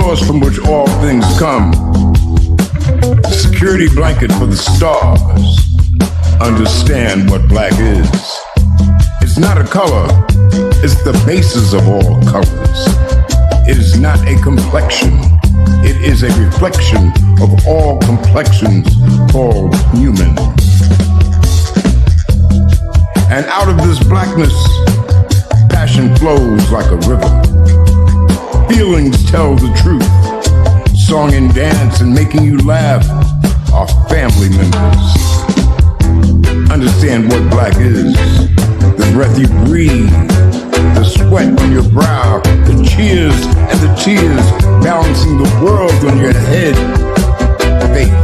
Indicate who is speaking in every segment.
Speaker 1: source from which all things come. Security blanket for the stars. Understand what black is. It's not a color, it's the basis of all colors. It is not a complexion, it is a reflection of all complexions called human. And out of this blackness, passion flows like a river. Feelings tell the truth. Song and dance and making you laugh are family members. Understand what black is. The breath you breathe, the sweat on your brow, the cheers and the tears balancing the world on your head. Faith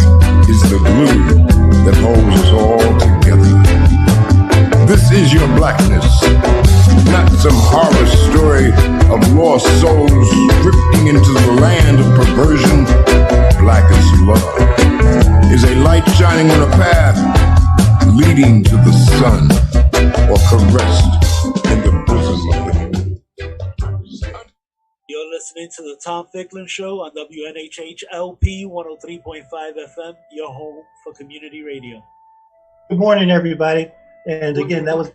Speaker 1: is the glue that holds us all together. This is your blackness, not some horror story of lost souls drifting into the land of perversion. Black as love is a light shining on a path leading to the sun, or caressed in the bosom of the sun.
Speaker 2: You're listening to the Tom Ficklin Show on WNHH-LP 103.5 FM, your home for community radio.
Speaker 3: Good morning, everybody. And again, that was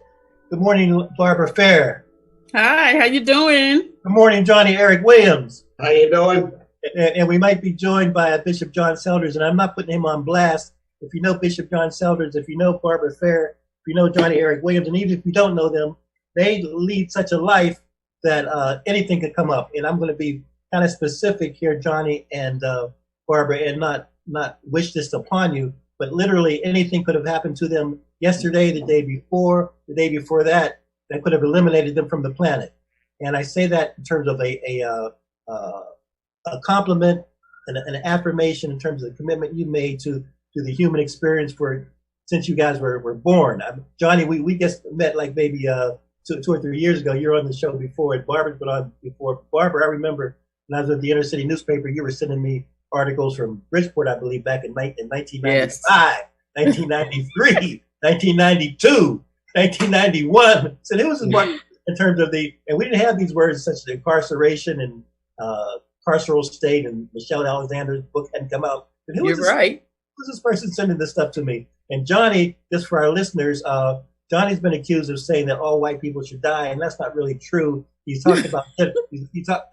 Speaker 3: good morning, Barbara Fair.
Speaker 4: Hi, how you doing?
Speaker 3: Good morning, Johnny Eric Williams.
Speaker 5: How you doing?
Speaker 3: And we might be joined by Bishop John Selders, and I'm not putting him on blast. If you know Bishop John Selders, if you know Barbara Fair, if you know Johnny Eric Williams, and even if you don't know them, they lead such a life that anything could come up. And I'm going to be kind of specific here, Johnny and Barbara, and not wish this upon you, but literally anything could have happened to them yesterday, the day before that could have eliminated them from the planet. And I say that in terms of a compliment and an affirmation in terms of the commitment you made to the human experience since you guys were born. Johnny, we just met like maybe 2 or 3 years ago. You were on the show before, and Barbara's been on before. Barbara, I remember when I was at the Inner City newspaper, you were sending me articles from Bridgeport, I believe, back in 1995, yes. 1993, 1992, 1991. So it was in terms of and we didn't have these words such as incarceration and carceral state, and Michelle Alexander's book hadn't come out.
Speaker 4: You're right.
Speaker 3: Who's this person sending this stuff to me? And Johnny, just for our listeners, Johnny's been accused of saying that all white people should die, and that's not really true. He's talked about,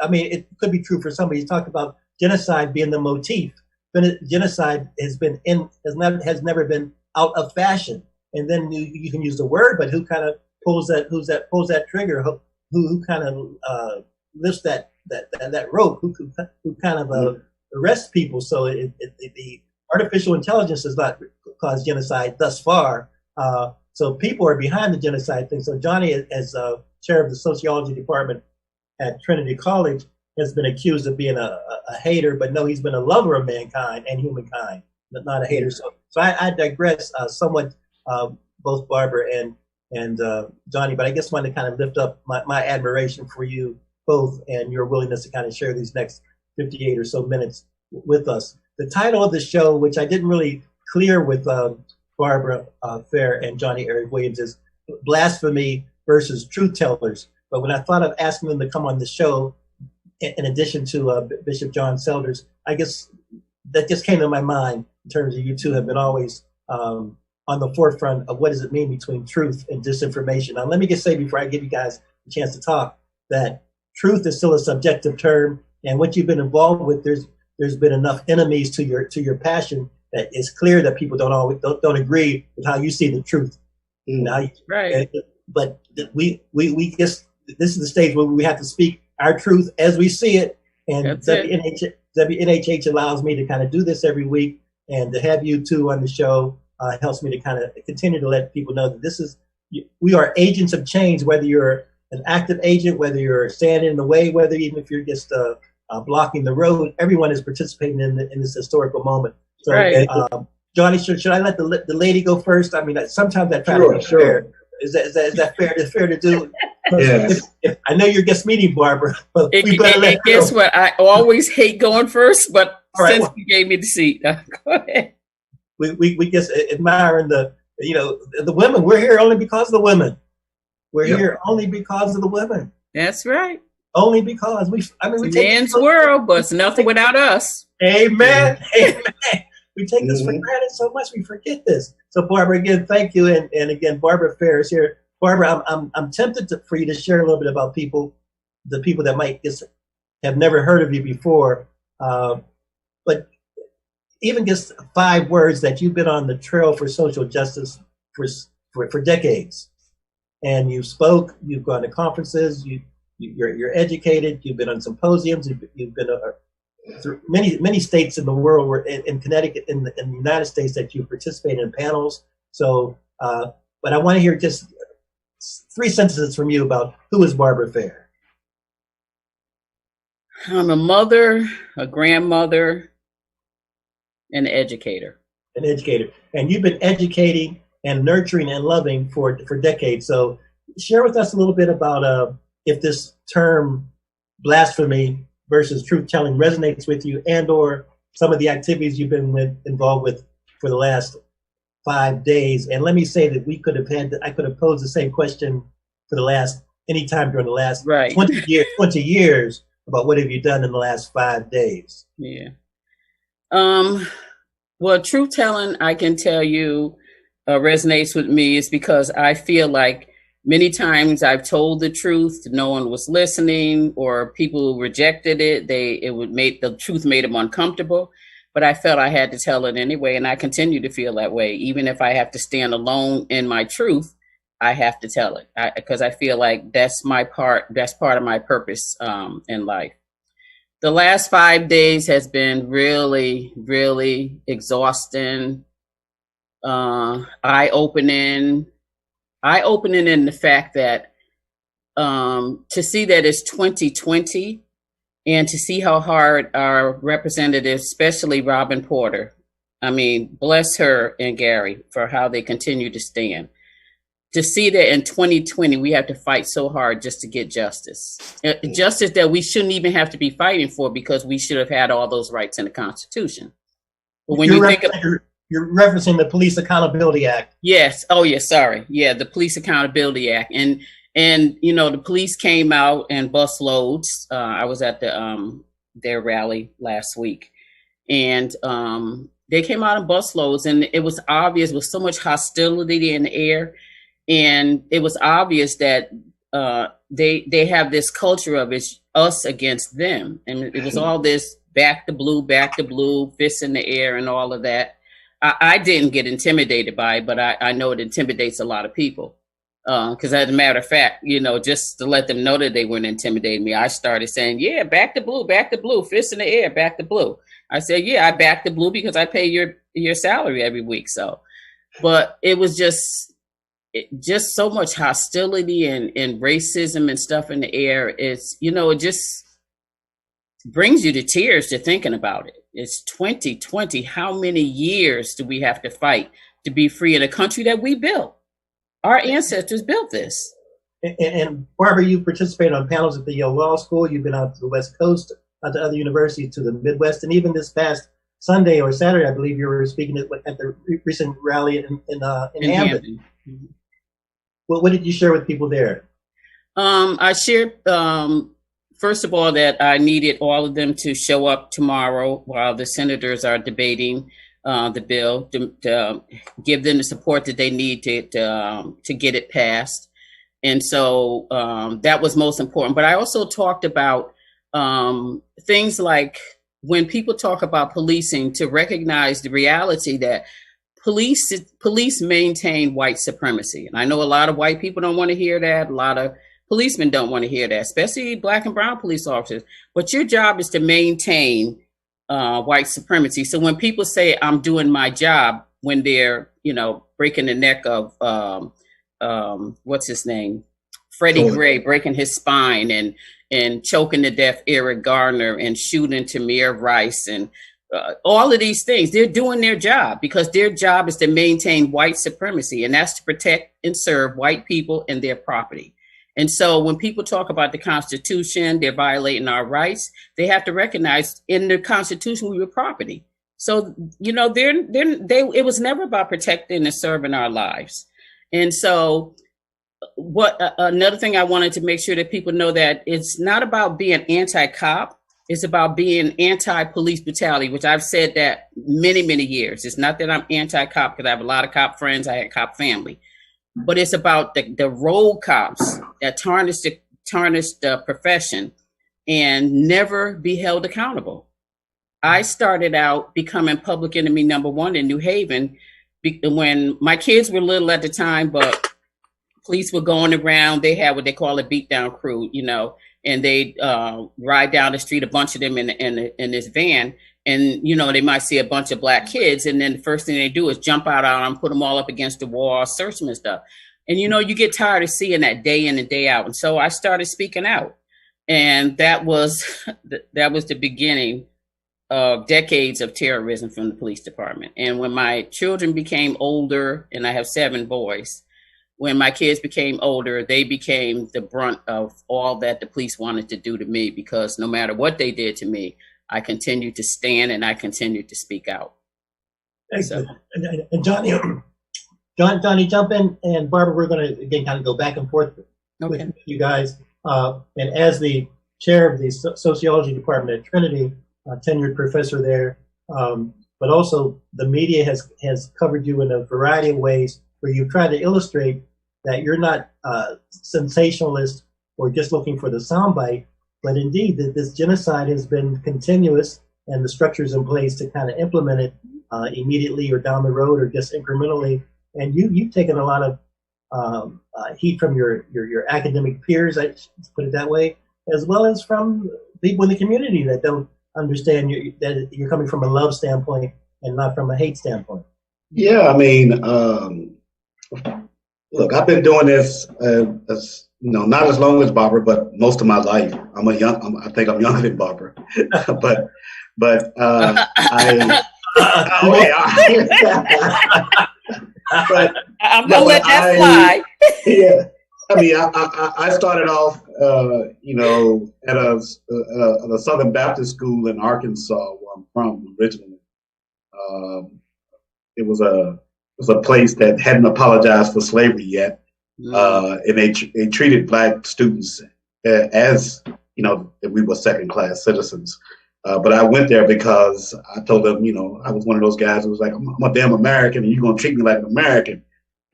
Speaker 3: I mean, it could be true for somebody. He's talked about genocide being the motif. Genocide has never been out of fashion. And then you can use the word, but who kind of pulls that trigger? Who kind of lifts that rope? Who kind of arrests people? So the artificial intelligence has not caused genocide thus far. So people are behind the genocide thing. So Johnny, as chair of the sociology department at Trinity College, has been accused of being a hater, but no, he's been a lover of mankind and humankind, but not a hater. So I digress somewhat, both Barbara and Johnny, but I just wanted to kind of lift up my admiration for you both and your willingness to kind of share these next 58 or so minutes with us. The title of the show, which I didn't really clear with Barbara Fair and Johnny Eric Williams, is Blasphemy versus Truth Tellers. But when I thought of asking them to come on the show, in addition to Bishop John Selders, I guess that just came to my mind in terms of you two have been always on the forefront of what does it mean between truth and disinformation. Now, let me just say before I give you guys a chance to talk that truth is still a subjective term, and what you've been involved with, there's been enough enemies to your passion that it's clear that people don't agree with how you see the truth.
Speaker 4: Right.
Speaker 3: But we just, this is the stage where we have to speak our truth as we see it, and WNHH allows me to kind of do this every week, and to have you two on the show helps me to kind of continue to let people know that we are agents of change, whether you're an active agent, whether you're standing in the way, even if you're just blocking the road, everyone is participating in this historical moment. So, right. Johnny, should I let the lady go first? I mean, sometimes I try to be fair. Is that fair? Is fair to do? Yes. If I know you're guest meeting, Barbara, but we better let her
Speaker 4: guess
Speaker 3: go.
Speaker 4: What? I always hate going first, but
Speaker 3: right,
Speaker 4: since you gave me the seat, go ahead.
Speaker 3: We just admiring the women. We're here only because of the women. We're here only because of the women.
Speaker 4: That's right.
Speaker 3: only because we take
Speaker 4: Man's world, but it's nothing without us.
Speaker 3: Amen. Amen. We take this for granted so much, we forget this. So, Barbara, again, thank you, and again, Barbara Fair is here. Barbara, I'm tempted for you to share a little bit about the people that might just have never heard of you before, but even just 5 words that you've been on the trail for social justice for decades, and you spoke, you've gone to conferences, you're educated, you've been on symposiums, you've been through many states in the world, where in Connecticut, in the United States, that you participate in panels. So, but I want to hear just 3 sentences from you about who is Barbara Fair.
Speaker 4: I'm a mother, a grandmother, an educator.
Speaker 3: An educator, and you've been educating and nurturing and loving for decades. So, share with us a little bit about if this term blasphemy versus truth-telling resonates with you, and/or some of the activities you've been involved with for the last 5 days. And let me say that I could have posed the same question for the last, anytime during the last 20 years about what have you done in the last 5 days.
Speaker 4: Yeah. Well, truth-telling, I can tell you, resonates with me is because I feel like many times I've told the truth, no one was listening, or people rejected it. The truth made them uncomfortable, but I felt I had to tell it anyway. And I continue to feel that way. Even if I have to stand alone in my truth, I have to tell it, because I feel like that's part of my purpose in life. The last 5 days has been really, really exhausting, eye-opening in the fact that to see that it's 2020, and to see how hard our representatives, especially Robin Porter, I mean, bless her and Gary for how they continue to stand. To see that in 2020, we have to fight so hard just to get justice. Justice that we shouldn't even have to be fighting for, because we should have had all those rights in the Constitution. But when
Speaker 3: you're referencing the Police Accountability Act. Yes.
Speaker 4: Oh, yes. Sorry. Yeah, the Police Accountability Act. And the police came out in bus loads. I was at their rally last week, and they came out in bus loads, and it was obvious, with so much hostility in the air. And it was obvious that they have this culture of it's us against them. And it was all this back the blue, fists in the air and all of that. I didn't get intimidated by it, but I know it intimidates a lot of people. Because as a matter of fact, just to let them know that they weren't intimidating me, I started saying, yeah, back the blue, fists in the air, back the blue. I said, yeah, I back the blue because I pay your salary every week. So, but it was just so much hostility and racism and stuff in the air. It's, it just brings you to tears to thinking about it. It's 2020. How many years do we have to fight to be free in a country that we built? Our ancestors built this.
Speaker 3: And Barbara, you participate on panels at the Yale Law School. You've been out to the West Coast, out to other universities, to the Midwest, and even this past Sunday or Saturday, I believe you were speaking at the recent rally in Hampton.
Speaker 4: Mm-hmm.
Speaker 3: Well, what did you share with people there?
Speaker 4: I shared, first of all, that I needed all of them to show up tomorrow while the senators are debating the bill, to give them the support that they need to get it passed. And so that was most important. But I also talked about things like, when people talk about policing, to recognize the reality that police maintain white supremacy. And I know a lot of white people don't want to hear that. A lot of policemen don't want to hear that, especially Black and brown police officers. But your job is to maintain white supremacy. So when people say I'm doing my job, when they're, breaking the neck of, what's his name? Freddie Gray, breaking his spine and choking to death Eric Garner and shooting Tamir Rice and all of these things, they're doing their job because their job is to maintain white supremacy, and that's to protect and serve white people and their property. And so when people talk about the Constitution, they're violating our rights, they have to recognize in the Constitution we were property. So, it was never about protecting and serving our lives. And so what another thing I wanted to make sure that people know, that it's not about being anti-cop. It's about being anti-police brutality, which I've said that many, many years. It's not that I'm anti-cop, because I have a lot of cop friends. I had cop family. But it's about the rogue cops that tarnish the profession and never be held accountable. I started out becoming public enemy number one in New Haven when my kids were little at the time, but police were going around. They had what they call a beat down crew, and they ride down the street, a bunch of them in this van. And, they might see a bunch of black kids. And then the first thing they do is jump out on them, put them all up against the wall, search them and stuff. And, you get tired of seeing that day in and day out. And so I started speaking out. And that was the beginning of decades of terrorism from the police department. And when my children became older, and I have 7 boys, when my kids became older, they became the brunt of all that the police wanted to do to me, because no matter what they did to me, I continued to stand and I continued to speak out.
Speaker 3: Excellent. So. And Johnny, jump in, and Barbara, we're going to again kind of go back and forth with you guys. And as the chair of the sociology department at Trinity, tenured professor there, but also the media has covered you in a variety of ways where you try to illustrate that you're not sensationalist or just looking for the soundbite, but indeed that this genocide has been continuous, and the structures in place to kind of implement it immediately or down the road or just incrementally. And you've taken a lot of heat from your academic peers, I put it that way, as well as from people in the community that don't understand that you're coming from a love standpoint and not from a hate standpoint.
Speaker 5: Yeah, I mean, look, I've been doing this, not as long as Barbara, but most of my life. I think I'm younger than Barbara, but but
Speaker 4: I'm gonna let that fly.
Speaker 5: Yeah, I mean, I started off, at a Southern Baptist school in Arkansas, where I'm from originally. It was a place that hadn't apologized for slavery yet, and they treated black students as that we were second-class citizens. But I went there because I told them, I was one of those guys who was like, I'm a damn American, and you're gonna treat me like an American.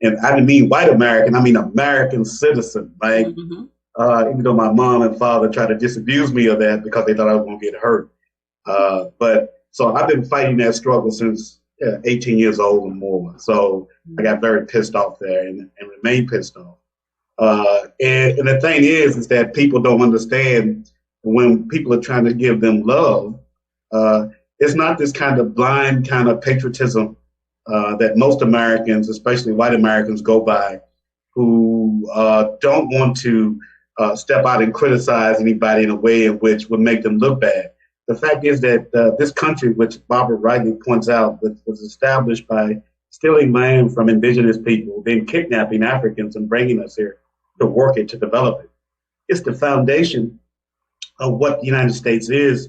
Speaker 5: And I didn't mean white American, I mean American citizen, right? Mm-hmm. Even though my mom and father tried to disabuse me of that because they thought I was gonna get hurt. So I've been fighting that struggle since 18 years old or more. So I got very pissed off there and remain pissed off. And the thing is that people don't understand when people are trying to give them love. It's not this kind of blind kind of patriotism that most Americans, especially white Americans, go by, who don't want to step out and criticize anybody in a way in which would make them look bad. The fact is that this country, which Barbara rightly points out, was established by stealing land from indigenous people, then kidnapping Africans and bringing us here to work it, to develop it. It's the foundation of what the United States is.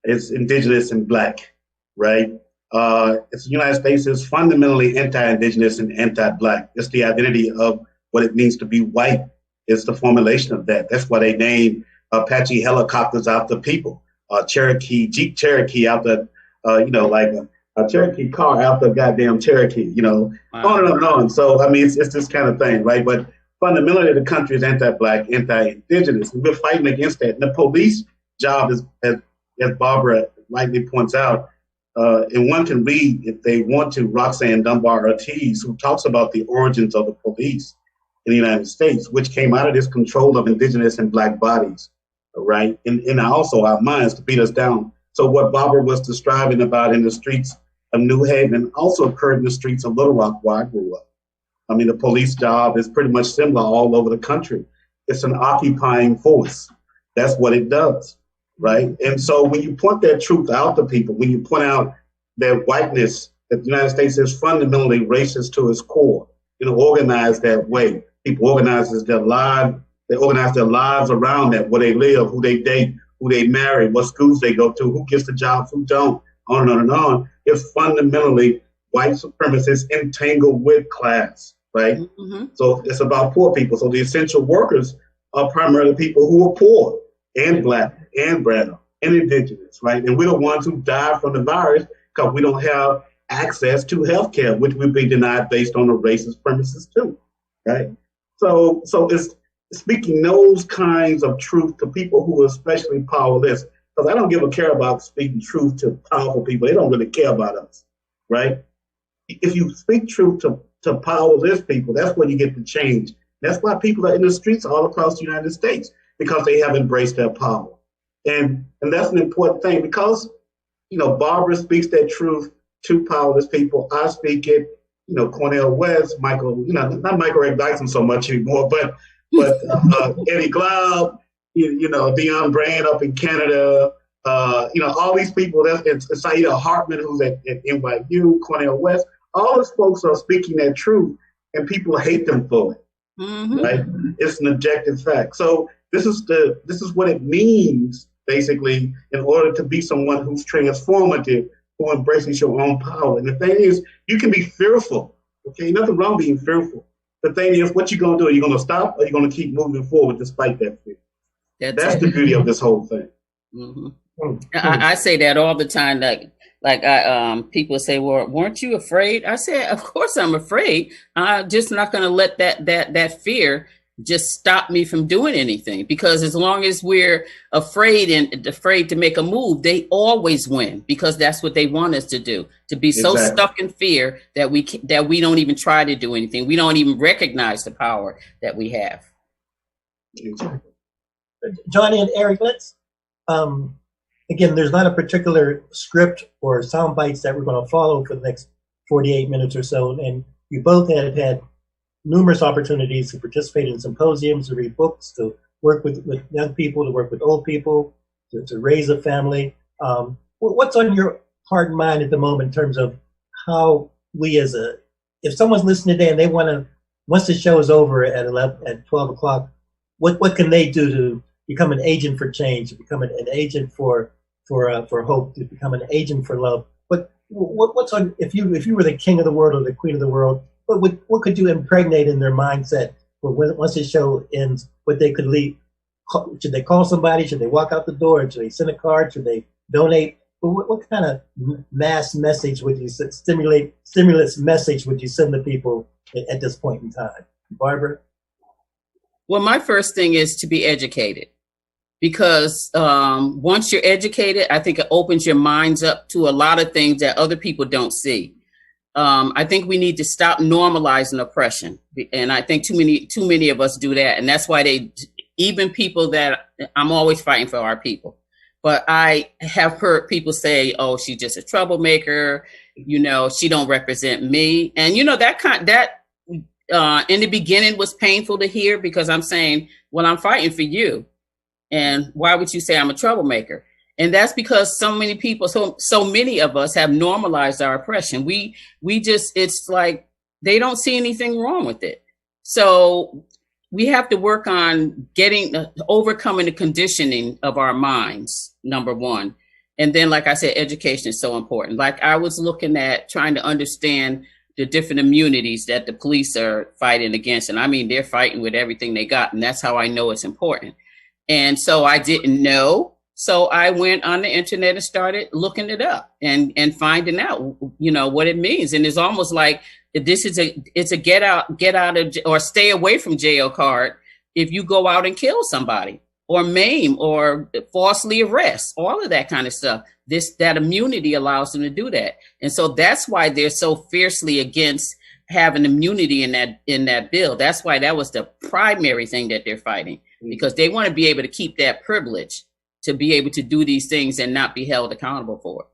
Speaker 5: It's indigenous and black, right? The United States is fundamentally anti-indigenous and anti-black. It's the identity of what it means to be white. It's the formulation of that. That's why they named Apache helicopters after people. Jeep Cherokee after, like a Cherokee car after goddamn Cherokee, Wow. On and on. So, I mean, it's this kind of thing, right? But fundamentally, the country is anti-black, anti-indigenous, and we're fighting against that. And the police job is, as Barbara rightly points out, and one can read, if they want to, Roxanne Dunbar Ortiz, who talks about the origins of the police in the United States, which came out of this control of indigenous and black bodies, right? And also our minds to beat us down. So what Barbara was describing about in the streets of New Haven also occurred in the streets of Little Rock, where I grew up. I mean, the police job is pretty much similar all over the country. It's an occupying force. That's what it does, right? And so when you point that truth out to people, when you point out that whiteness, that the United States is fundamentally racist to its core, organized that way. People organize their lives. They organize their lives around that, where they live, who they date, who they marry, what schools they go to, who gets the jobs, who don't, on and on and on. It's fundamentally white supremacists entangled with class, right?
Speaker 4: Mm-hmm.
Speaker 5: So it's about poor people. So the essential workers are primarily people who are poor and Black and brown and indigenous, right? And we're the ones who die from the virus because we don't have access to health care, which we've been denied based on the racist premises too, right? So it's speaking those kinds of truth to people who are especially powerless, because I don't give a care about speaking truth to powerful people. They don't really care about us, right? If you speak truth to powerless people, that's when you get the change. That's why people are in the streets all across the United States, because they have embraced their power. And that's an important thing, because, Barbara speaks that truth to powerless people. I speak it, Cornel West, Michael, not Michael Ray Dyson so much anymore, but Eddie Glaude, Dion Brand up in Canada, all these people, that's Saida Hartman, who's at NYU, Cornel West, all those folks are speaking that truth, and people hate them for it, right? It's an objective fact. So this is what it means, basically, in order to be someone who's transformative, who embraces your own power. And the thing is, you can be fearful, okay? Nothing wrong being fearful. The thing is, what you going to do? Are you going to stop, or are you going to keep moving forward despite that fear? That's the beauty of this whole thing.
Speaker 4: Mm-hmm. I say that all the time. People say, "Well, weren't you afraid?" I said, "Of course I'm afraid. I'm just not going to let that fear just stop me from doing anything. Because as long as we're afraid to make a move, they always win, because that's what they want us to do. To be so stuck in fear that we don't even try to do anything. We don't even recognize the power that we have."
Speaker 3: Johnny and Eric, let's again, there's not a particular script or sound bites that we're going to follow for the next 48 minutes or so. And you both have had numerous opportunities to participate in symposiums, to read books, to work with young people, to work with old people, to raise a family. What's on your heart and mind at the moment in terms of how we if someone's listening today and they want to, once the show is over at 12 o'clock, what can they do to become an agent for change, to become an agent for hope, to become an agent for love? What's on, if you were the king of the world or the queen of the world, what could you impregnate in their mindset for once the show ends, what they could leave? Should they call somebody? Should they walk out the door? Should they send a card? Should they donate? What kind of mass message would you stimulus message would you send to people at this point in time? Barbara?
Speaker 4: Well, my first thing is to be educated, because once you're educated, I think it opens your minds up to a lot of things that other people don't see. I think we need to stop normalizing oppression, and I think too many of us do that, and that's why even people that I'm always fighting for our people, but I have heard people say, "Oh, she's just a troublemaker, she don't represent me," and that in the beginning was painful to hear, because I'm saying, well, I'm fighting for you, and why would you say I'm a troublemaker? And that's because so many people, so many of us have normalized our oppression. We just, it's like they don't see anything wrong with it. So we have to work on overcoming the conditioning of our minds, number one. And then, like I said, education is so important. Like, I was looking at trying to understand the different immunities that the police are fighting against. And I mean, they're fighting with everything they got. And that's how I know it's important. And so I didn't know. So I went on the internet and started looking it up and finding out, what it means. And it's almost like it's a get out of or stay away from jail card if you go out and kill somebody or maim or falsely arrest, all of that kind of stuff. That immunity allows them to do that. And so that's why they're so fiercely against having immunity in that bill. That's why that was the primary thing that they're fighting, because they want to be able to keep that privilege to be able to do these things and not be held accountable for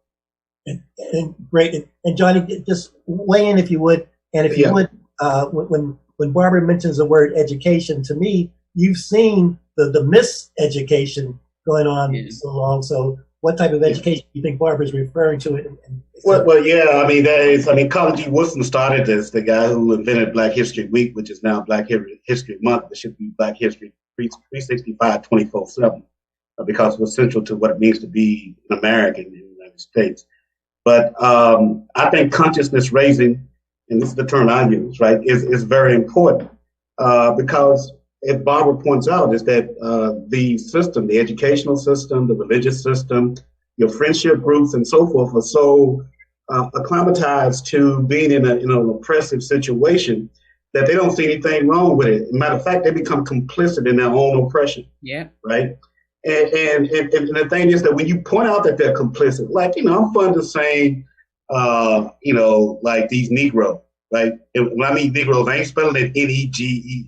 Speaker 4: it.
Speaker 3: And great. And Johnny, just weigh in if you would. And if you would, when Barbara mentions the word education, to me, you've seen the miseducation going on so long. So what type of education do you think Barbara's referring to?
Speaker 5: Well, yeah, I mean, Colin G. Woodson started this, the guy who invented Black History Week, which is now Black History Month. It should be Black History 365, 24/7. Because it was central to what it means to be an American in the United States. But I think consciousness raising and this is the term I use, right, is very important because, as Barbara points out, is that the system, the educational system, the religious system, your friendship groups, and so forth, are so acclimatized to being in an oppressive situation that they don't see anything wrong with it. Matter of fact, they become complicit in their own oppression.
Speaker 4: Yeah.
Speaker 5: Right. And the thing is that when you point out that they're complicit, like, I'm fond of saying, like these Negroes, right? And when I mean Negroes, I ain't spelling it Negroes.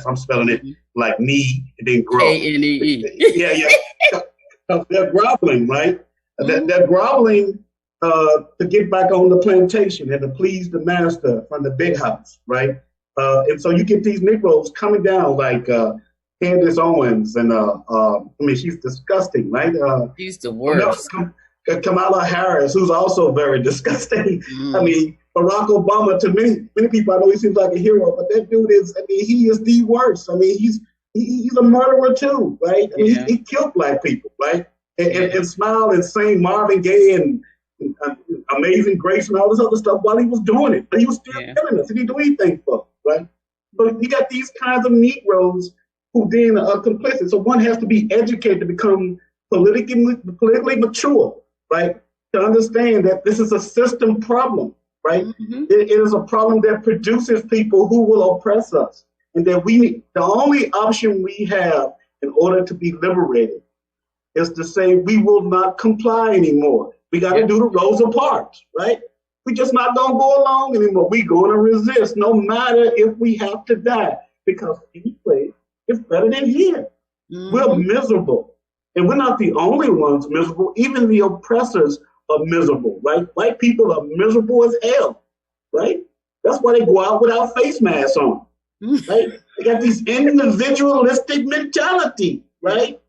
Speaker 5: I'm spelling it like knee and then grow.
Speaker 4: Knee.
Speaker 5: Yeah. They're groveling, right? They're groveling to get back on the plantation and to please the master from the big house, right? And so you get these Negroes coming down like Candace Owens, and she's disgusting, right?
Speaker 4: She's the worst.
Speaker 5: Kamala Harris, who's also very disgusting. Barack Obama, to many people, I know he seems like a hero, but that dude is, he is the worst. He's a murderer too, right? He killed black people, right? And smile and sing Marvin Gaye and Amazing Grace and all this other stuff while he was doing it. But he was still killing us. He didn't do anything for us, right? So you got these kinds of Negroes who then are complicit. So one has to be educated to become politically mature, right? To understand that this is a system problem, right? It is a problem that produces people who will oppress us. And that the only option we have in order to be liberated is to say we will not comply anymore. We got to do the Rosa Parks, right? We just not going to go along anymore. We're going to resist no matter if we have to die, because anyway, it's better than here. We're miserable. And we're not the only ones miserable. Even the oppressors are miserable, right? White people are miserable as hell, right? That's why they go out without face masks on, right? They got this individualistic mentality, right?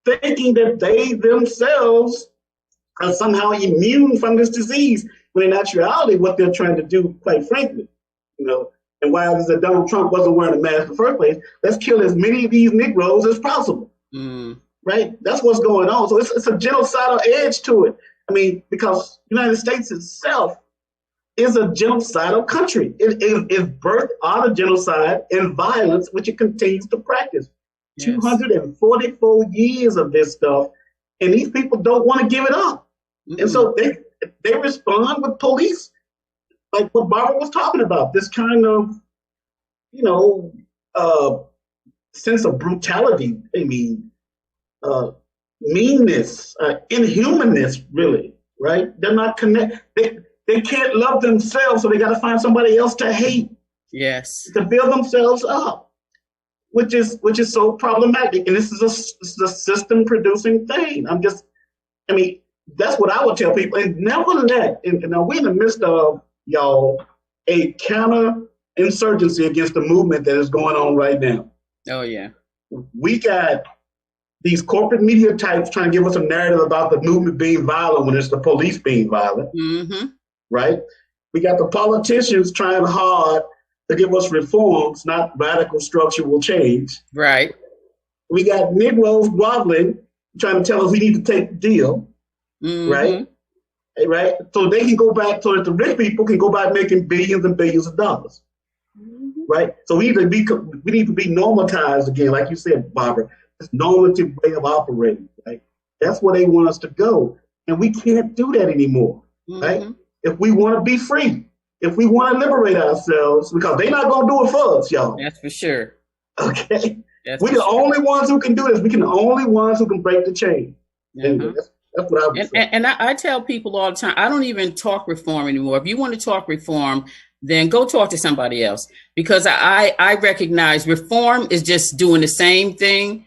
Speaker 5: Thinking that they themselves are somehow immune from this disease, when in actuality, what they're trying to do, quite frankly, and why is it that Donald Trump wasn't wearing a mask in the first place? Let's kill as many of these Negroes as possible, right? That's what's going on. So it's a genocidal edge to it. Because the United States itself is a genocidal country. It is birthed out of genocide and violence, which it continues to practice. 244 years of this stuff, and these people don't want to give it up. And so they respond with police, like what Barbara was talking about, this kind of, sense of brutality, meanness, inhumanness, really, right? They're not connected. They can't love themselves, so they got to find somebody else to hate.
Speaker 4: Yes.
Speaker 5: To build themselves up, which is so problematic. And this is a system producing thing. That's what I would tell people. And never let, and now we're in the midst of, y'all, a counter-insurgency against the movement that is going on right now.
Speaker 4: Oh, yeah.
Speaker 5: We got these corporate media types trying to give us a narrative about the movement being violent when it's the police being violent, right? We got the politicians trying hard to give us reforms, not radical structural change.
Speaker 4: Right.
Speaker 5: We got Negroes groveling, trying to tell us we need to take the deal. Right? Right? So they can go back, so that the rich people can go back making billions and billions of dollars. Right? So we need to be normatized again, like you said, Barbara, this normative way of operating, right? That's where they want us to go. And we can't do that anymore. Right? If we want to be free, if we want to liberate ourselves, because they're not going to do it for us, y'all.
Speaker 4: That's for sure.
Speaker 5: Okay? We're the only ones who can do this. We're the only ones who can break the chain. That's what I would say.
Speaker 4: And I tell people all the time, I don't even talk reform anymore. If you want to talk reform, then go talk to somebody else. Because I recognize reform is just doing the same thing,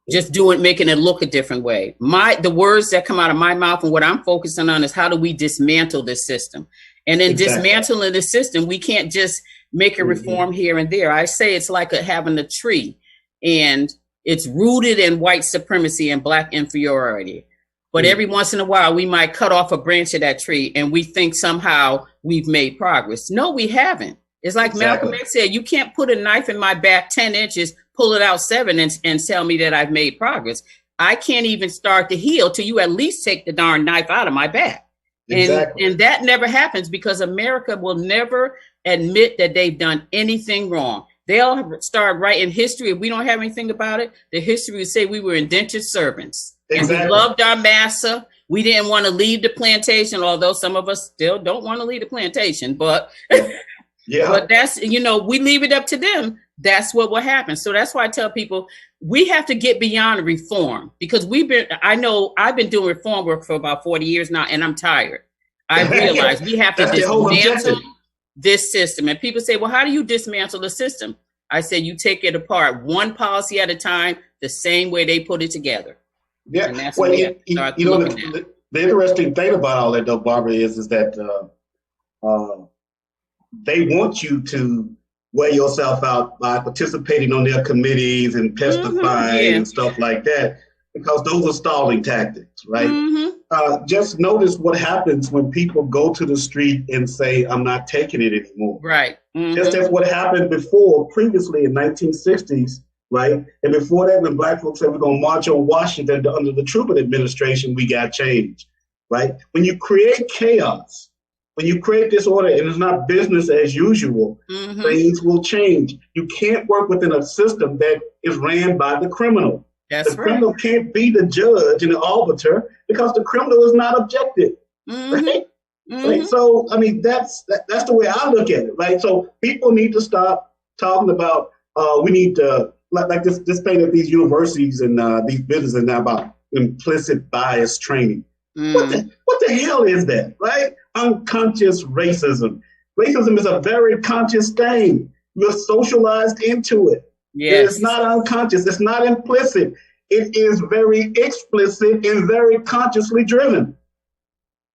Speaker 4: making it look a different way. The words that come out of my mouth and what I'm focusing on is how do we dismantle this system? And in dismantling the system, we can't just make a reform here and there. I say it's like having a tree, and it's rooted in white supremacy and black inferiority. But every once in a while, we might cut off a branch of that tree and we think somehow we've made progress. No, we haven't. It's like Malcolm X said, you can't put a knife in my back 10 inches, pull it out 7 and tell me that I've made progress. I can't even start to heal till you at least take the darn knife out of my back.
Speaker 5: Exactly.
Speaker 4: And that never happens because America will never admit that they've done anything wrong. They'll start writing history. If we don't have anything about it, the history would say we were indentured servants.
Speaker 5: Exactly.
Speaker 4: And we loved our master. We didn't want to leave the plantation, although some of us still don't want to leave the plantation. But,
Speaker 5: yeah.
Speaker 4: But that's, we leave it up to them. That's what will happen. So that's why I tell people we have to get beyond reform, because I've been doing reform work for about 40 years now, and I'm tired. I realize we have to dismantle this system. And people say, well, how do you dismantle the system? I say, you take it apart one policy at a time, the same way they put it together.
Speaker 5: Yeah.
Speaker 4: And that's
Speaker 5: well,
Speaker 4: the
Speaker 5: interesting thing about all that, though, Barbara, is that they want you to wear yourself out by participating on their committees and testifying and stuff like that, because those are stalling tactics, right? Just notice what happens when people go to the street and say, I'm not taking it anymore.
Speaker 4: Right.
Speaker 5: Just as what happened previously in 1960s, right? And before that, when black folks said we're going to march on Washington under the Truman administration, we got change, right? When you create chaos, when you create disorder and it's not business as usual, things will change. You can't work within a system that is ran by the criminal. The criminal can't be the judge and the arbiter because the criminal is not objective. Right? Right? So, I mean, that's the way I look at it, right? So people need to stop talking about, we need to, like this thing that these universities and these businesses now about implicit bias training. What the hell is that, right? Unconscious racism. Racism is a very conscious thing. You're socialized into it. Yes. It's not unconscious. It's not implicit. It is very explicit and very consciously driven.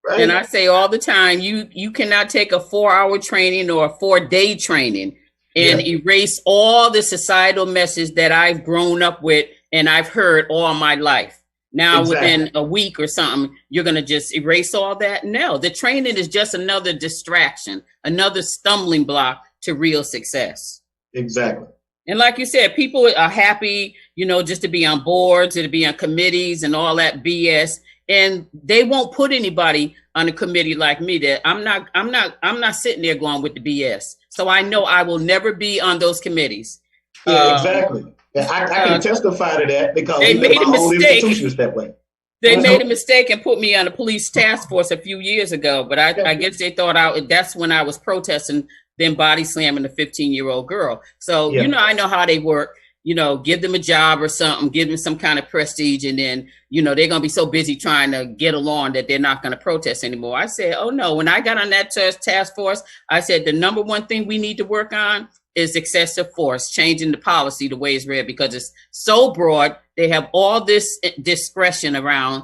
Speaker 5: Right?
Speaker 4: And I say all the time, you cannot take a 4-hour training or a 4-day training and erase all the societal message that I've grown up with and I've heard all my life. Now, within a week or something, you're going to just erase all that? No, the training is just another distraction, another stumbling block to real success.
Speaker 5: Exactly.
Speaker 4: And like you said, people are happy, just to be on boards and to be on committees and all that BS. And they won't put anybody on a committee like me that I'm not sitting there going with the BS. So I know I will never be on those committees.
Speaker 5: Yeah, exactly. I can testify to that because
Speaker 4: they made a mistake.
Speaker 5: Institutions that way.
Speaker 4: They made a mistake and put me on a police task force a few years ago, but I guess they thought that's when I was protesting them body slamming a 15-year-old girl. So, I know how they work, give them a job or something, give them some kind of prestige. And then, they're going to be so busy trying to get along that they're not going to protest anymore. I said, oh no, when I got on that task force, I said, the number one thing we need to work on is excessive force, changing the policy the way it's read, because it's so broad. They have all this discretion around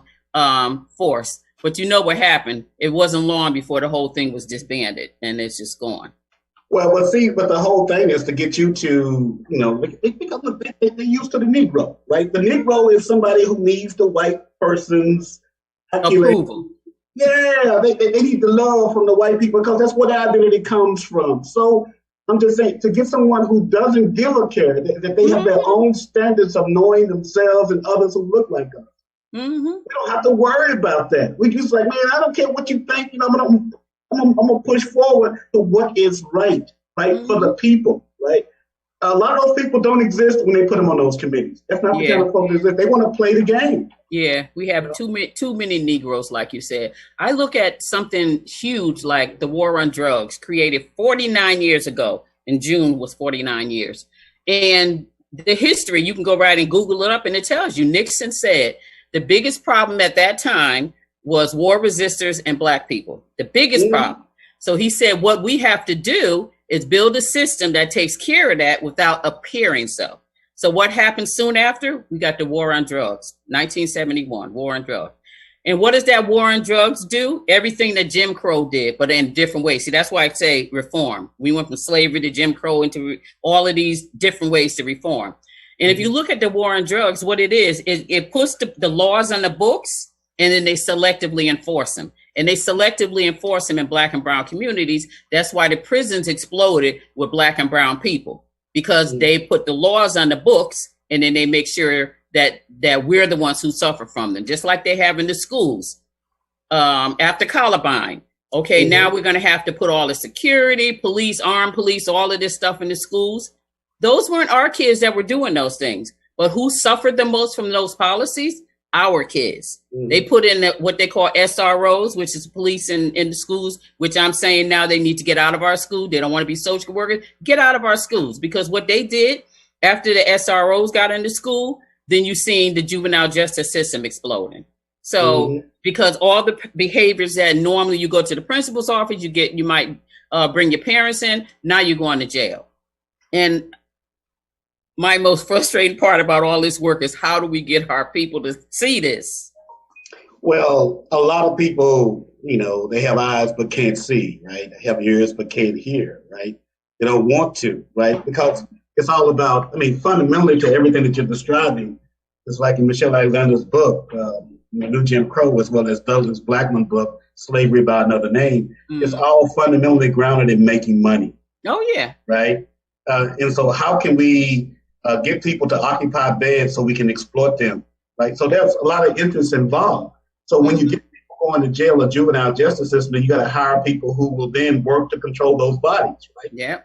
Speaker 4: force. But you know what happened? It wasn't long before the whole thing was disbanded and it's just gone.
Speaker 5: Well, see, but the whole thing is to get you to, they're used to the Negro, right? The Negro is somebody who needs the white person's
Speaker 4: approval.
Speaker 5: Yeah, they need the love from the white people because that's where their identity comes from. So I'm just saying, to get someone who doesn't give a care, that they have their own standards of knowing themselves and others who look like us. We don't have to worry about that. We just like, man, I don't care what you think. I'm gonna push forward to what is right for the people, right? A lot of those people don't exist when they put them on those committees. That's not the kind of folks that exist. They want to play the game. Yeah,
Speaker 4: we have too many Negroes, like you said. I look at something huge like the war on drugs, created 49 years ago. In June was 49 years. And the history, you can go right and Google it up and it tells you. Nixon said the biggest problem at that time was war resistors and Black people, the biggest problem. So he said, what we have to do is build a system that takes care of that without appearing so. So what happened soon after? We got the war on drugs, 1971, war on drugs. And what does that war on drugs do? Everything that Jim Crow did, but in different ways. See, that's why I say reform. We went from slavery to Jim Crow into all of these different ways to reform. And if you look at the war on drugs, what it is it puts the laws on the books, and then they selectively enforce them. And they selectively enforce them in Black and brown communities. That's why the prisons exploded with Black and brown people, because they put the laws on the books and then they make sure that we're the ones who suffer from them, just like they have in the schools. after Columbine. Okay, now we're going to have to put all the security, police, armed police, all of this stuff in the schools. Those weren't our kids that were doing those things. But who suffered the most from those policies? Our kids. They put in what they call SROs, which is police in the schools, which I'm saying now they need to get out of our school. They don't want to be social workers. Get out of our schools, because what they did after the SROs got into school, then you've seen the juvenile justice system exploding. So because all the behaviors that normally you go to the principal's office, you might bring your parents in. Now you're going to jail. And my most frustrating part about all this work is, how do we get our people to see this?
Speaker 5: Well, a lot of people, they have eyes but can't see, right? They have ears but can't hear, right? They don't want to, right? Because it's all about, fundamentally to everything that you're describing, it's like in Michelle Alexander's book, The New Jim Crow, as well as Douglas Blackmon's book, Slavery by Another Name. It's all fundamentally grounded in making money.
Speaker 4: Oh, yeah.
Speaker 5: Right? And so how can we get people to occupy beds so we can exploit them? Right? So there's a lot of interest involved. So when you get people going to jail or juvenile justice system, you got to hire people who will then work to control those bodies. Right?
Speaker 4: Yeah.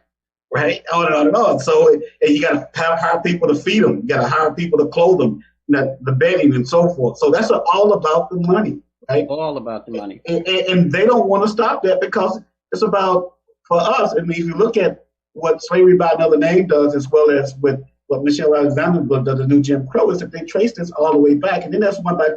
Speaker 5: Right? On and on and on. So and you got to hire people to feed them. You got to hire people to clothe them, the bedding and so forth. So that's all about the money. Right? All about the money. And they don't want to stop that, because it's about, for us, if you look at what Slavery by Another Name does, as well as with what Michelle Alexander's book does, The New Jim Crow, is that they trace this all the way back. And then there's one by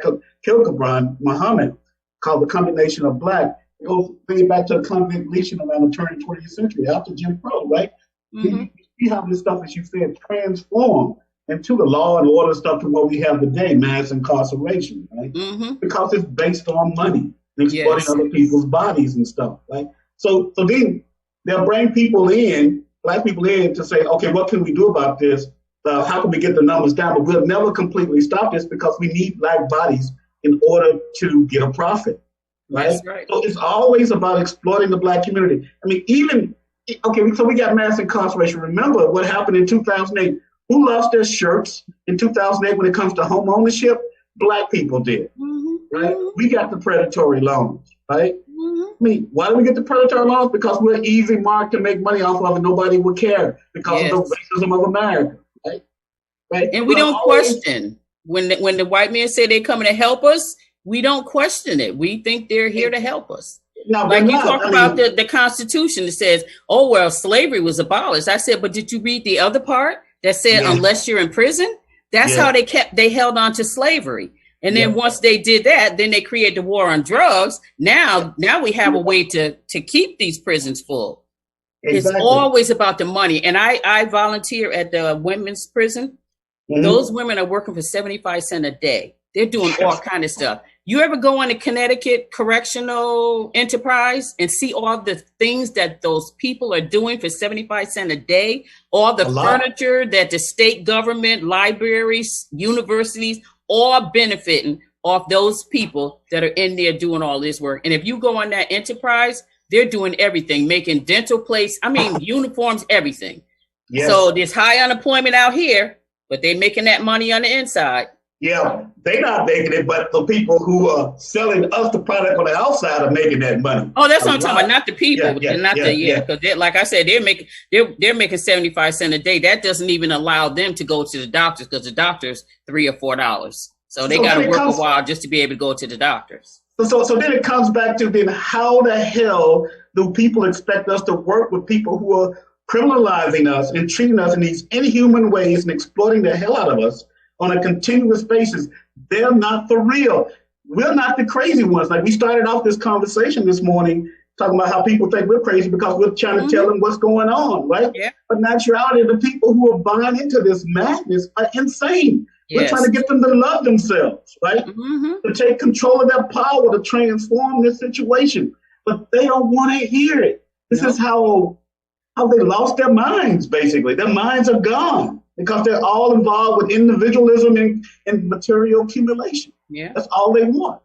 Speaker 5: Kilgabron Muhammad called The Condemnation of Black. It goes way back to the convict legion around the turn of the 20th century, after Jim Crow, right? You see how this stuff, as you said, transformed into the law and order stuff to what we have today, mass incarceration, right? Because it's based on money and exploiting other people's bodies and stuff, right? So then they'll bring people in, Black people in, to say, okay, what can we do about this? How can we get the numbers down? But we'll never completely stop this, because we need Black bodies in order to get a profit, right?
Speaker 4: That's right.
Speaker 5: So it's always about exploiting the Black community. So we got mass incarceration. Remember what happened in 2008? Who lost their shirts in 2008 when it comes to home ownership? Black people did, right? We got the predatory loans, right? Why do we get the predatory loans? Because we're an easy mark to make money off of, and nobody would care because of the racism of America, right?
Speaker 4: And we don't question when the white men say they're coming to help us. We don't question it. We think they're here to help us.
Speaker 5: No,
Speaker 4: like you talk about the Constitution that says, "Oh well, slavery was abolished." I said, but did you read the other part that said, "Unless you're in prison"? That's how they held on to slavery. And then once they did that, then they created the war on drugs. Now we have a way to keep these prisons full. Exactly. It's always about the money. And I volunteer at the women's prison. Those women are working for 75 cents a day. They're doing all kind of stuff. You ever go on a Connecticut Correctional Enterprise and see all the things that those people are doing for 75 cents a day? All the furniture that the state government, libraries, universities, all benefiting off those people that are in there doing all this work. And if you go on that enterprise, they're doing everything, making dental plates, uniforms, everything. Yes. So there's high unemployment out here, but they're making that money on the inside.
Speaker 5: Yeah, they're not making it, but the people who are selling us the product on the outside are making that money.
Speaker 4: Oh, that's what I'm talking about, not the people, because like I said, they're making 75 cents a day. That doesn't even allow them to go to the doctors, because the doctor's $3 or $4. So they got to work a while just to be able to go to the doctors.
Speaker 5: So then it comes back to then, how the hell do people expect us to work with people who are criminalizing us and treating us in these inhuman ways and exploiting the hell out of us on a continuous basis? They're not for real. We're not the crazy ones. Like we started off this conversation this morning talking about how people think we're crazy because we're trying to tell them what's going on, right? Yeah. But in actuality, the people who are buying into this madness are insane. Yes. We're trying to get them to love themselves, right? To take control of their power, to transform this situation. But they don't want to hear it. This is how they lost their minds, basically. Their minds are gone, because they're all involved with individualism and material accumulation. Yeah. That's all they want.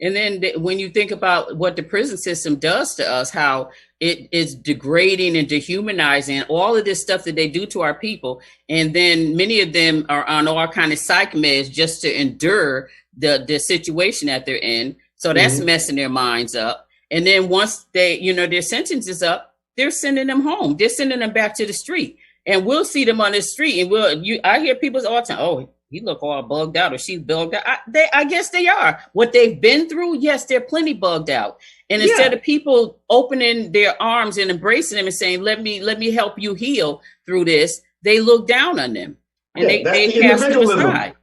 Speaker 4: And then when you think about what the prison system does to us, how it is degrading and dehumanizing, all of this stuff that they do to our people. And then many of them are on all kind of psych meds just to endure the situation that they're in. So that's messing their minds up. And then once they, you know, their sentence is up, they're sending them home. They're sending them back to the street. And we'll see them on the street. And I hear people all the time, oh, he look all bugged out or she's bugged out. I guess they are. What they've been through, yes, they're plenty bugged out. And instead of people opening their arms and embracing them and saying, let me help you heal through this, they look down on them. And they cast them aside.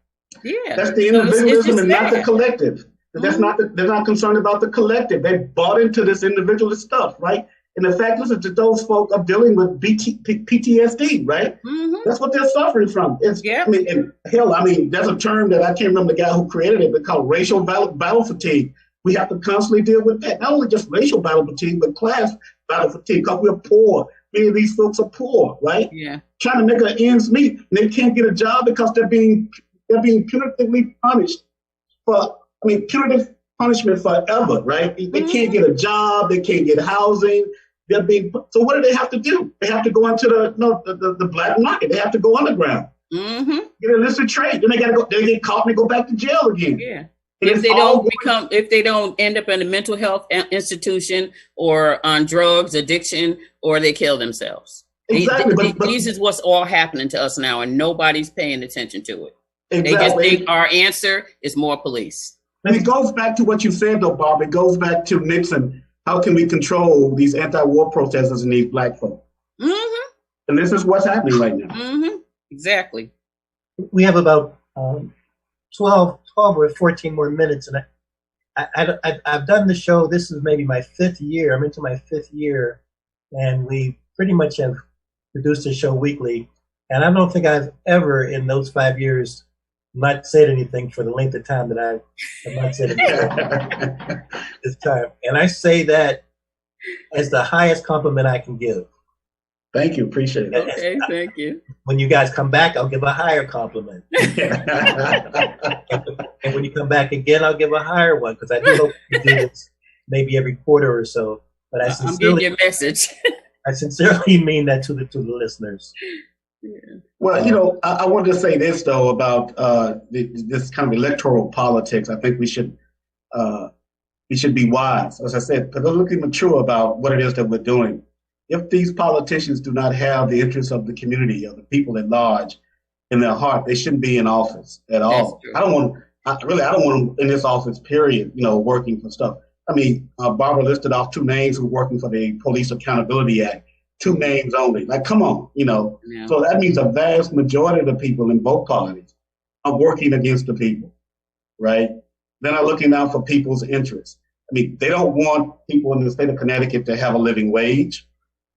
Speaker 4: Yeah.
Speaker 5: That's the individualism and not the collective. That's not they're not concerned about the collective. They bought into this individualist stuff, right? And the fact is that those folk are dealing with PTSD, right? That's what they're suffering from. I mean, there's a term that I can't remember the guy who created it, but called racial battle fatigue. We have to constantly deal with that. Not only just racial battle fatigue, but class battle fatigue, because we're poor. Many of these folks are poor, right? Yeah. Trying to make their ends meet, and they can't get a job because they're being punitively punished punitive punishment forever, right? They can't get a job, they can't get housing. So what do they have to do? They have to go into the black market. They have to go underground, get an illicit trade. Then they get caught and they go back to jail again. Yeah. If they don't end up in a mental health institution or on drugs, addiction, or they kill themselves. Exactly. This is what's all happening to us now, and nobody's paying attention to it. Exactly. They just think our answer is more police. And it goes back to what you said, though, Bob. It goes back to Nixon. How can we control these anti-war protesters and these black folk? And this is what's happening right now.
Speaker 4: Exactly.
Speaker 3: We have about 12 or 14 more minutes, and I've done the show. This is maybe my 5th year. I'm into my 5th year, and we pretty much have produced a show weekly. And I don't think I've ever, in those 5 years, not said anything for the length of time that I have not said anything this time. And I say that as the highest compliment I can give.
Speaker 5: Thank you. Appreciate it.
Speaker 4: Okay, thank you.
Speaker 3: When you guys come back, I'll give a higher compliment. And when you come back again, I'll give a higher one, because I do hope you do this maybe every quarter or so. But
Speaker 4: I'm getting your message.
Speaker 3: I sincerely mean that to the listeners.
Speaker 4: Yeah.
Speaker 5: Well, I wanted to say this, though, about this kind of electoral politics. I think we should be wise, as I said, politically mature about what it is that we're doing. If these politicians do not have the interests of the community, of the people at large, in their heart, they shouldn't be in office at all. I don't want them in this office, period, working for stuff. I mean, Barbara listed off 2 names who are working for the Police Accountability Act. 2 names only. Like, come on, Yeah. So that means a vast majority of the people in both parties are working against the people, right? They're not looking out for people's interests. I mean, they don't want people in the state of Connecticut to have a living wage,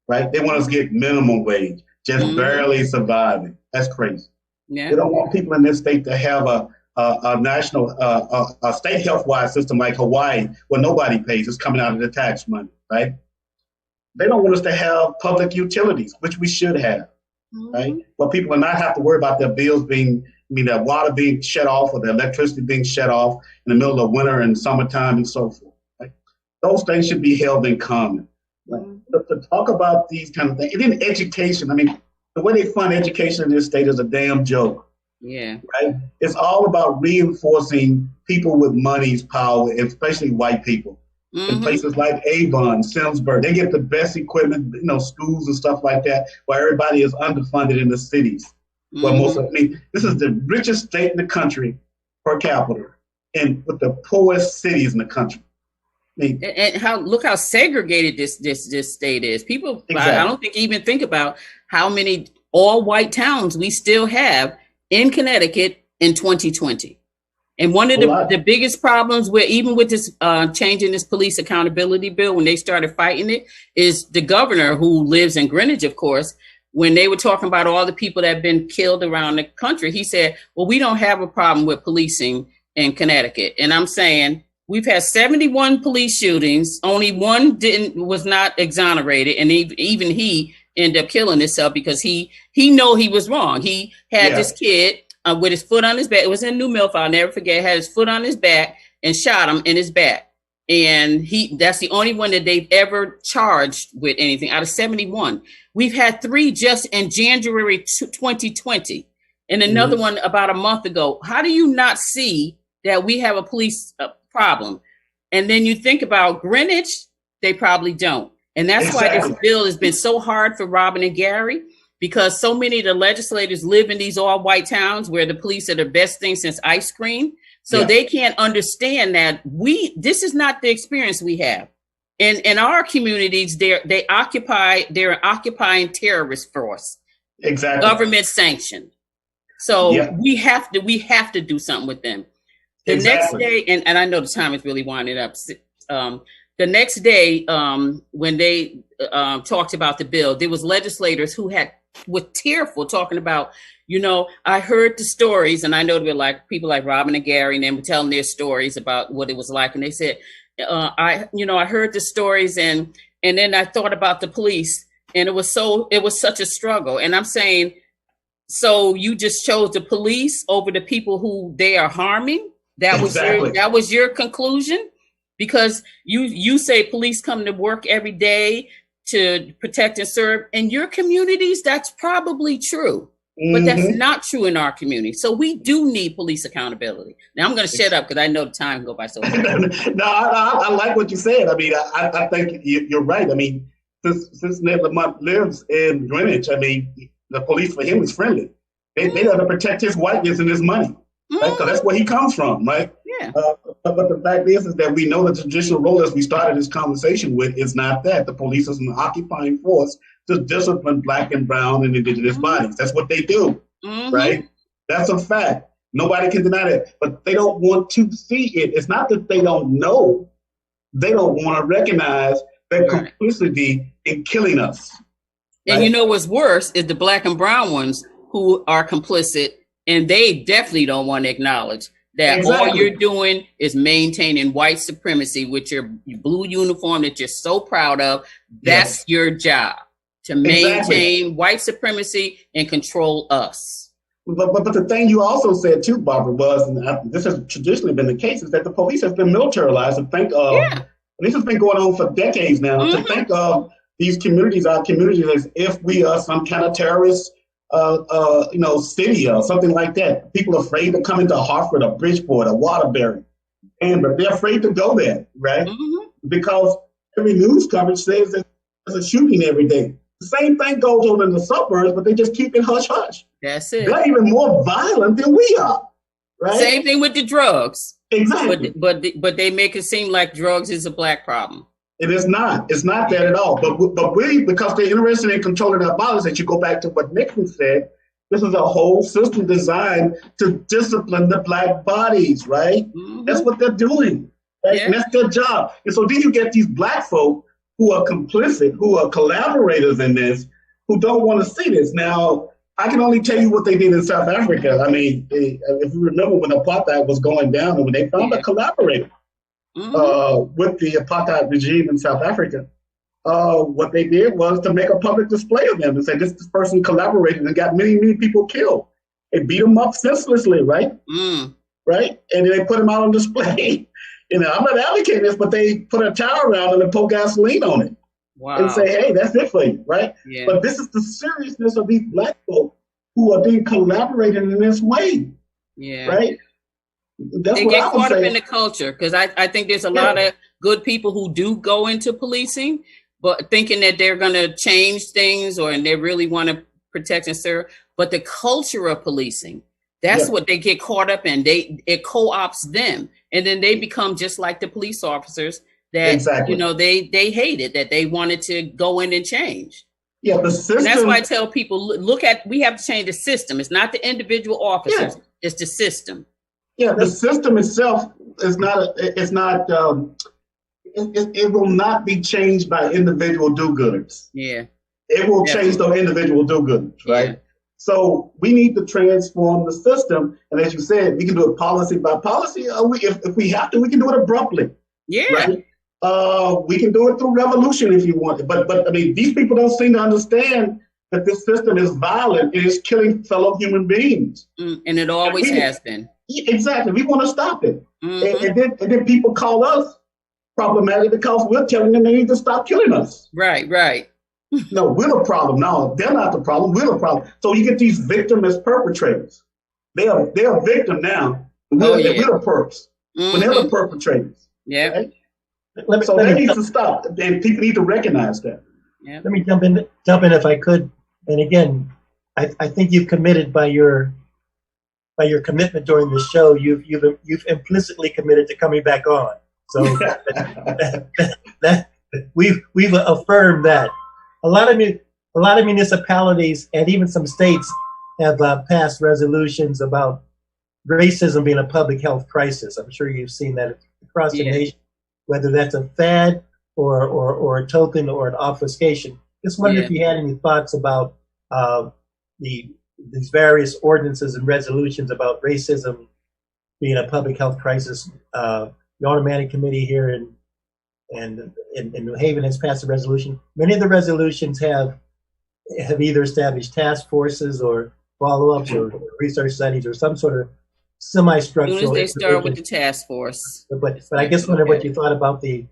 Speaker 5: right? They want us to get minimum wage, just barely surviving. That's crazy. Yeah. They don't want people in this state to have a national, a state health-wide system like Hawaii, where nobody pays. It's coming out of the tax money, right? They don't want us to have public utilities, which we should have, right? Where people will not have to worry about their bills their water being shut off or their electricity being shut off in the middle of winter and summertime and so forth. Right? Those things should be held in common. Right? But to talk about these kind of things, and then education, the way they fund education in this state is a damn joke. Yeah. Right? It's all about reinforcing people with money's power, especially white people. In places like Avon, Simsbury, they get the best equipment, schools and stuff like that, where everybody is underfunded in the cities. Where this is the richest state in the country per capita, and with the poorest cities in the country.
Speaker 4: And look how segregated this state is. People, exactly. I don't even think about how many all-white towns we still have in Connecticut in 2020. And one of the biggest problems even with this changing this police accountability bill, when they started fighting it, is the governor, who lives in Greenwich, of course. When they were talking about all the people that have been killed around the country, he said, well, we don't have a problem with policing in Connecticut. And I'm saying we've had 71 police shootings. Only one was not exonerated. And even he ended up killing himself because he know he was wrong. He had this kid with his foot on his back. It was in New Milford. I'll never forget. Had his foot on his back and shot him in his back. And that's the only one that they've ever charged with anything out of 71. We've had 3 just in January 2020 and another one about a month ago. How do you not see that we have a police problem? And then you think about Greenwich, they probably don't. And that's why this bill has been so hard for Robin and Gary, because so many of the legislators live in these all white towns where the police are the best thing since ice cream. So they can't understand that this is not the experience we have. In our communities, they're an occupying terrorist force.
Speaker 5: Exactly.
Speaker 4: Government sanctioned. So we have to do something with them. The next day, and I know the time is really winding up. The next day, when they talked about the bill, there was legislators who were tearful, talking about, I heard the stories, and I know there were like people like Robin and Gary, and they were telling their stories about what it was like, and they said, I heard the stories, and then I thought about the police, and it was such a struggle. And I'm saying, so you just chose the police over the people who they are harming? That was your conclusion? Because you say police come to work every day to protect and serve. In your communities, that's probably true. But that's not true in our community. So we do need police accountability. Now I'm going to shut up because I know the time go by so fast.
Speaker 5: No, I like what you said. I mean, I think you're right. I mean, since Ned Lamont lives in Greenwich, I mean, the police for him is friendly. They got to protect his whiteness and his money. Right? So that's where he comes from, right?
Speaker 4: Yeah.
Speaker 5: But the fact is that we know the traditional role, as we started this conversation with, is not that. The police is an occupying force to discipline Black and brown and indigenous bodies. That's what they do, right? That's a fact. Nobody can deny that. But they don't want to see it. It's not that they don't know. They don't want to recognize their complicity in killing us.
Speaker 4: And you know what's worse is the Black and brown ones who are complicit, and they definitely don't want to acknowledge that all you're doing is maintaining white supremacy with your blue uniform that you're so proud of. That's your job, to maintain white supremacy and control us.
Speaker 5: But the thing you also said too, Barbara, was, and this has traditionally been the case, is that the police has been militarized. And think of this has been going on for decades now. To think of these communities, our communities, as if we are some kind of terrorist city or something like that. People are afraid to come into Hartford or Bridgeport or Waterbury, but they're afraid to go there, right? Because every news coverage says that there's a shooting every day. The same thing goes on in the suburbs, but they just keep it hush hush.
Speaker 4: That's it.
Speaker 5: They're even more violent than we are, right?
Speaker 4: Same thing with the drugs.
Speaker 5: Exactly.
Speaker 4: But they make it seem like drugs is a Black problem.
Speaker 5: It is not. It's not that at all. But we, because they're interested in controlling our bodies, that you go back to what Nixon said, this is a whole system designed to discipline the Black bodies, right? That's what they're doing. Right? And that's their job. And so then you get these Black folk who are complicit, who are collaborators in this, who don't want to see this. Now, I can only tell you what they did in South Africa. I mean, if you remember when apartheid was going down, and when they found a collaborator, with the apartheid regime in South Africa, what they did was to make a public display of them and say this person collaborated and got many, many people killed. They beat them up senselessly, right? Right? And then they put them out on display. I'm not advocating this, but they put a towel around them and pour gasoline on it. Wow. And say, hey, that's it for you, right? Yeah. But this is the seriousness of these Black folk who are being collaborated in this way, right?
Speaker 4: They get caught up in the culture, because I think there's a lot of good people who do go into policing, but thinking that they're going to change things or and they really want to protect and serve. But the culture of policing, that's what they get caught up in. It co-ops them, and then they become just like the police officers that they hated, that they wanted to go in and change.
Speaker 5: Yeah, the system.
Speaker 4: And that's why I tell people, we have to change the system. It's not the individual officers; it's the system.
Speaker 5: Yeah, the system itself is not. It will not be changed by individual do-gooders. Yeah, it will change those individual do-gooders, right? Yeah. So we need to transform the system, and as you said, we can do it policy by policy. If we have to, we can do it abruptly. Yeah, right? We can do it through revolution if you want. But I mean, these people don't seem to understand that this system is violent. It is killing fellow human beings,
Speaker 4: and it always has been.
Speaker 5: Exactly. We want to stop it. And then people call us problematic because we're telling them they need to stop killing us.
Speaker 4: Right.
Speaker 5: No, we're the problem. No, they're not the problem. We're the problem. So you get these victims as perpetrators. They're a victim now. We're the perps. When they're the perpetrators.
Speaker 4: Yeah.
Speaker 5: Right? So that needs to stop. And people need to recognize that.
Speaker 4: Yep.
Speaker 3: Let me jump in if I could. And again, I think you've committed by your commitment during the show. You've implicitly committed to coming back on. So that we've affirmed that. A lot of municipalities and even some states have passed resolutions about racism being a public health crisis. I'm sure you've seen that across the nation, whether that's a fad or a token or an obfuscation. Just wonder if you had any thoughts about these various ordinances and resolutions about racism being a public health crisis. The Automatic Committee here in New Haven has passed a resolution. Many of the resolutions have either established task forces or follow-ups or research studies or some sort of semi-structural.
Speaker 4: As soon as they start with the task force.
Speaker 3: But I guess wonder what you thought about the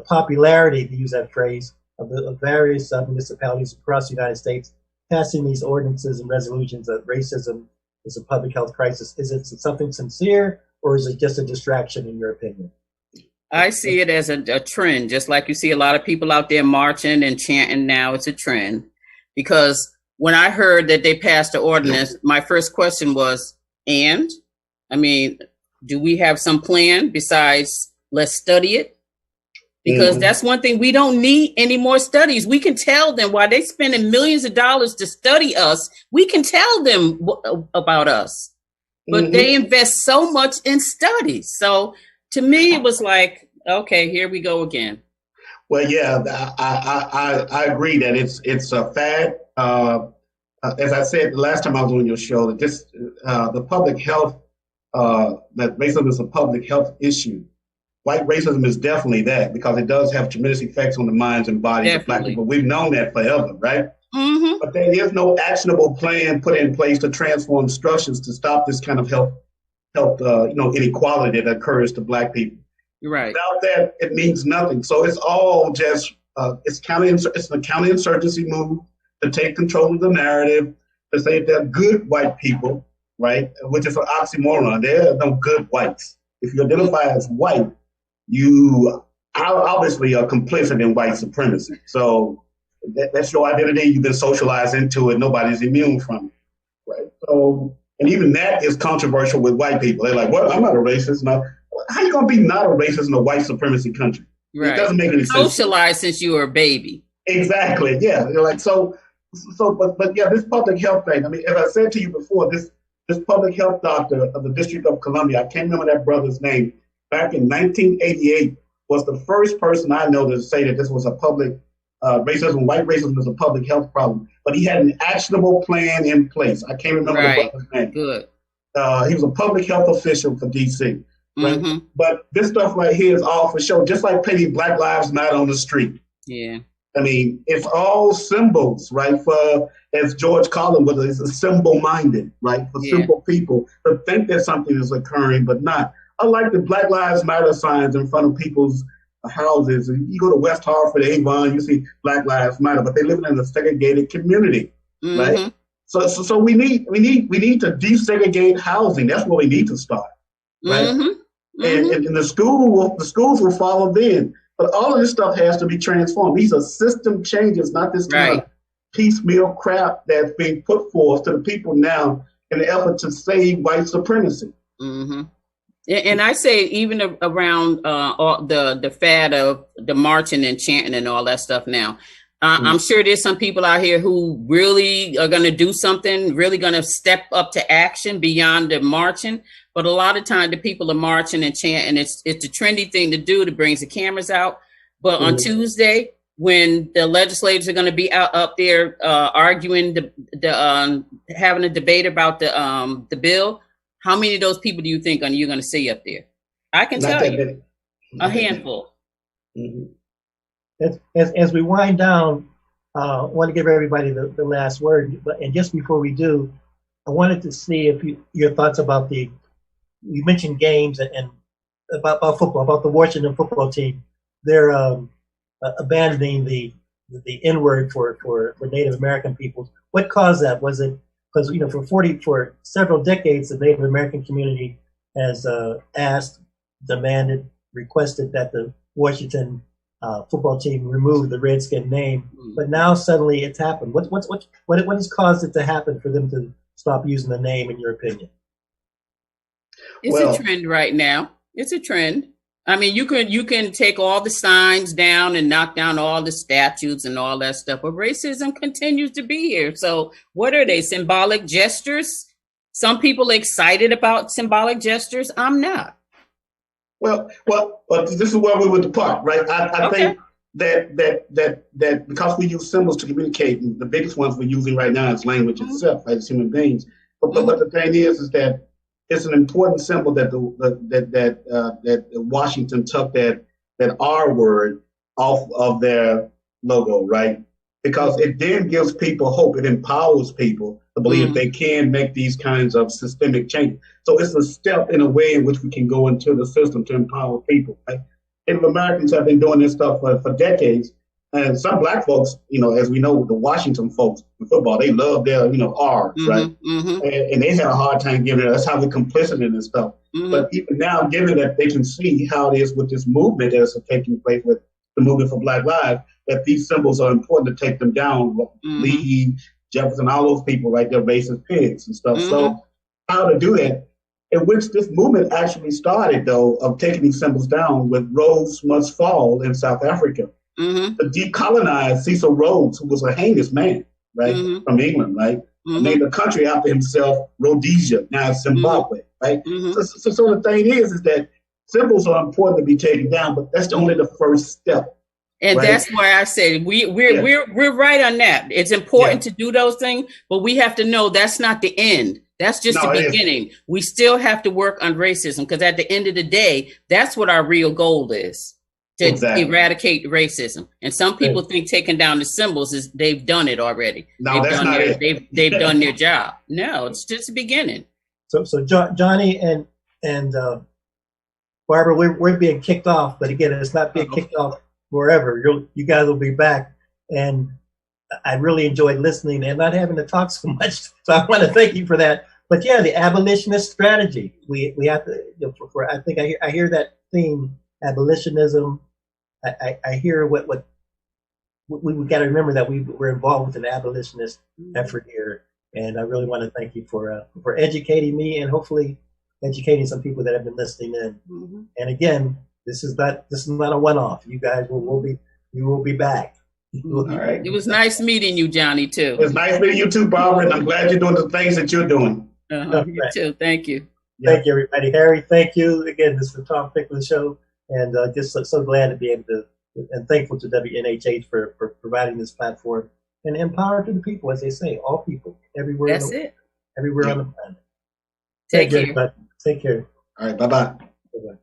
Speaker 3: popularity, to use that phrase, of various municipalities across the United States passing these ordinances and resolutions that racism is a public health crisis. Is it something sincere, or is it just a distraction, in your opinion?
Speaker 4: I see it as a trend, just like you see a lot of people out there marching and chanting now. It's a trend. Because when I heard that they passed the ordinance, my first question was, I mean, do we have some plan besides let's study it? Because that's one thing, we don't need any more studies. We can tell them why they're spending millions of dollars to study us. We can tell them about us, but they invest so much in studies. So to me, it was like, okay, here we go again.
Speaker 5: Well, yeah, I agree that it's a fad. As I said the last time I was on your show, that the public health, that racism is a public health issue. White racism is definitely that, because it does have tremendous effects on the minds and bodies of Black people. We've known that forever, right? But there is no actionable plan put in place to transform structures to stop this kind of health inequality that occurs to Black people.
Speaker 4: Right.
Speaker 5: Without that, it means nothing. So it's all just it's a counterinsurgency move to take control of the narrative, to say they're good white people, right? Which is an oxymoron. There are no good whites. If you identify as white, you obviously are complicit in white supremacy. So that's your identity. You've been socialized into it. Nobody's immune from it, right? So, and even that is controversial with white people. They're like, "Well, I'm not a racist." No, how you gonna be not a racist in a white supremacy country?
Speaker 4: Right.
Speaker 5: It doesn't make any sense.
Speaker 4: Socialized since you were a baby.
Speaker 5: Exactly. Yeah. You're like but yeah, this public health thing. I mean, as I said to you before, this public health doctor of the District of Columbia, I can't remember that brother's name, back in 1988, was the first person I know to say that this was a public white racism is a public health problem. But he had an actionable plan in place. I can't remember the brother's name.
Speaker 4: Good.
Speaker 5: He was a public health official for DC. Right? But this stuff right here is all for show, just like painting Black Lives Matter on the street.
Speaker 4: Yeah.
Speaker 5: I mean, it's all symbols, right? For, as George Carlin was, it's symbol-minded, right? For simple people to think that something is occurring, but not. I like the Black Lives Matter signs in front of people's houses. You go to West Hartford, Avon, you see Black Lives Matter, but they live in a segregated community, right? So we need to desegregate housing. That's where we need to start, right? And the schools will follow then. But all of this stuff has to be transformed. These are system changes, not this kind of piecemeal crap that's being put forth to the people now in the effort to save white supremacy.
Speaker 4: And I say even around all the fad of the marching and chanting and all that stuff now. I'm sure there's some people out here who really are going to do something, really going to step up to action beyond the marching. But a lot of times the people are marching and chanting. It's a trendy thing to do to bring the cameras out. But on Tuesday, when the legislators are going to be up there arguing, having a debate about the bill, how many of those people do you think you're going to see up there? I can tell you, a handful.
Speaker 3: As we wind down, I want to give everybody the last word. And just before we do, I wanted to see if your thoughts about you mentioned games and about football, about the Washington football team. They're abandoning the N-word for Native American peoples. What caused that? Was it because for several decades the Native American community has demanded requested that the Washington football team remove the Redskin name, but now suddenly it's happened. What has caused it to happen for them to stop using the name, in your opinion?
Speaker 4: It's a trend right now. It's a trend. I mean, you can take all the signs down and knock down all the statues and all that stuff, but racism continues to be here. So what are they? Symbolic gestures? Some people are excited about symbolic gestures. I'm not.
Speaker 5: Well, this is where we would depart, right? I think that because we use symbols to communicate, and the biggest ones we're using right now is language itself, right, as human beings. But the thing is that it's an important symbol that that Washington took that R word off of their logo, right? Because it then gives people hope. It empowers people to believe they can make these kinds of systemic changes. So it's a step in a way in which we can go into the system to empower people. Right? Native Americans have been doing this stuff for decades. And some black folks, as we know, the Washington folks in football, they love their, R's, right? And they had a hard time giving it. That's how we're complicit in this stuff. But even now, given that they can see how it is with this movement that is taking place with the movement for Black Lives, that these symbols are important to take them down. Lee, Jefferson, all those people, right? They're racist pigs and stuff. So how to do that? In which this movement actually started, though, of taking these symbols down with Rhodes Must Fall in South Africa. To decolonize Cecil Rhodes, who was a heinous man, right, from England, right? Named a country after himself, Rhodesia, now it's Zimbabwe, right? So the thing is that symbols are important to be taken down, but that's only the first step.
Speaker 4: And
Speaker 5: right?
Speaker 4: that's why I said we're right on that. It's important to do those things, but we have to know that's not the end. That's just the beginning. We still have to work on racism, because at the end of the day, that's what our real goal is. To eradicate racism. And some people think taking down the symbols is they've done it already.
Speaker 5: No, that's not it.
Speaker 4: They've done their job. No, it's just the beginning.
Speaker 3: So Johnny and Barbara, we're being kicked off, but again, it's not being kicked off forever. You guys will be back, and I really enjoyed listening and not having to talk so much. So I want to thank you for that. But yeah, the abolitionist strategy. We have to. I think I hear that theme, abolitionism. I hear what we got to remember, that we're involved with an abolitionist effort here, and I really want to thank you for educating me and hopefully educating some people that have been listening in. And again, this is not a one-off. You guys will be back.
Speaker 5: All right.
Speaker 4: It was nice meeting you, Johnny, too.
Speaker 5: It was nice meeting you too, Barbara, and I'm glad you're doing the things that you're doing.
Speaker 4: You too. Thank you.
Speaker 3: Thank you, everybody. Harry, thank you again. This is the Tom Ficklin Show. And just so glad to be able to, and thankful to WNHH for providing this platform and empower to the people, as they say, all people, everywhere. Everywhere on the planet.
Speaker 4: Take care.
Speaker 3: Take care.
Speaker 5: All right. Bye-bye.
Speaker 3: Bye-bye.